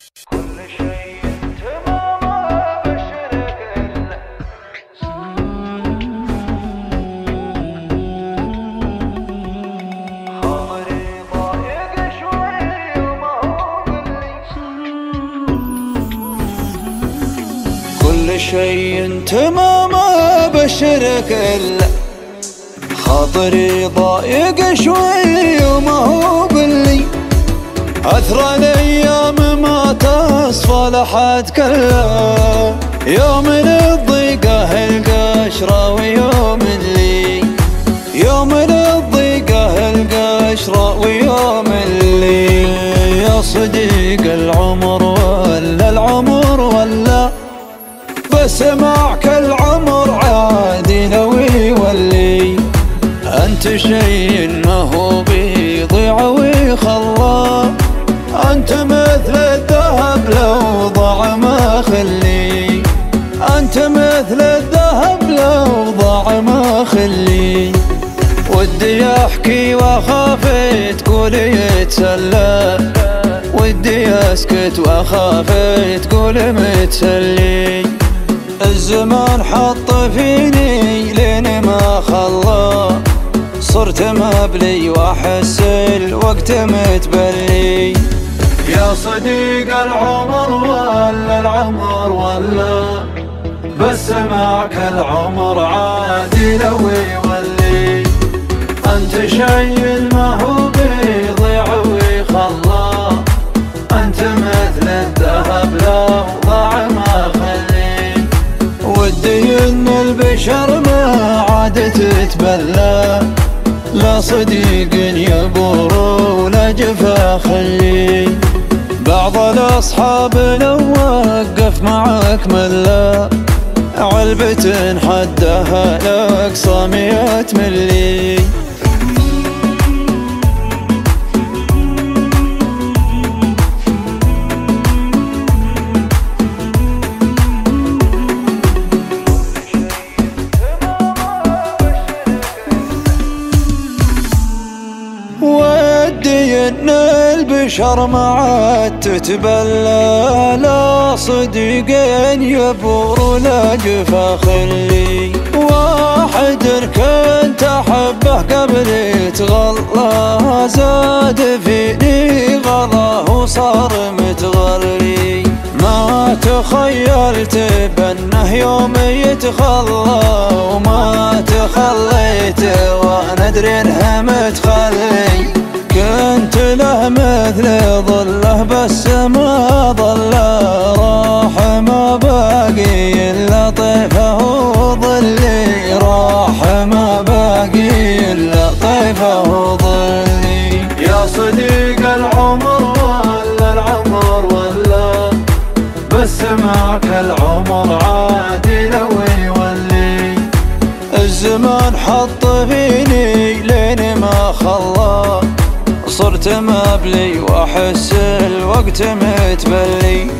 كل شيء تمام بشرك إلا خاطري ضايق شوي وما هو باللي كل شيء تمام بشرك إلا خاطري ضايق شوي وما هو باللي أثرى الأيام ما تصفى لحد كلا يوم الضيقة القشرة ويوم اللي يوم الضيقة القشرة ويوم اللي يا صديق العمر ولا العمر ولا بس معك العمر عادي لو يولي أنت شيء ما هو بيضيع ويخلى أنت مثل الذهب لو ضاع ما خلي أنت مثل الذهب لو ضاع ما خلي ودي أحكي وأخاف تقول يتسلى ودي أسكت وأخاف تقول متسلي الزمان حط فيني لين ما خلى صرت مبلي وأحس الوقت متبلي يا صديق العمر ولا العمر ولا بس معك العمر عادي لو يولي أنت شيء ما هو بيضيع ويخلى أنت مثل الذهب لو ضاع ما خلي ودي إن البشر ما عاد تتبلى لا صديق يبور ولا جفا خلي بعض الأصحاب لو وقف معك ملا علبة حدها لأقصى 100 ملي ودي ان البشر ما عاد تتبلى لا صديقين يبور ولا جفا خلي واحد كنت احبه قبل يتغلى زاد فيني غلاه وصار متغلي ما تخيلت بانه يوم يتخلى وما تخليت وانا ادري انه متخلي كنت له مثل ظله بس ما ظله راح ما باقي الا طيفه وظلي راح ما باقي الا طيفه وظلي يا صديق العمر ولا العمر ولا بس معك العمر عادي لو يولي الزمان حط فيني لين ما خلى صرت مبلي وأحس الوقت متبلي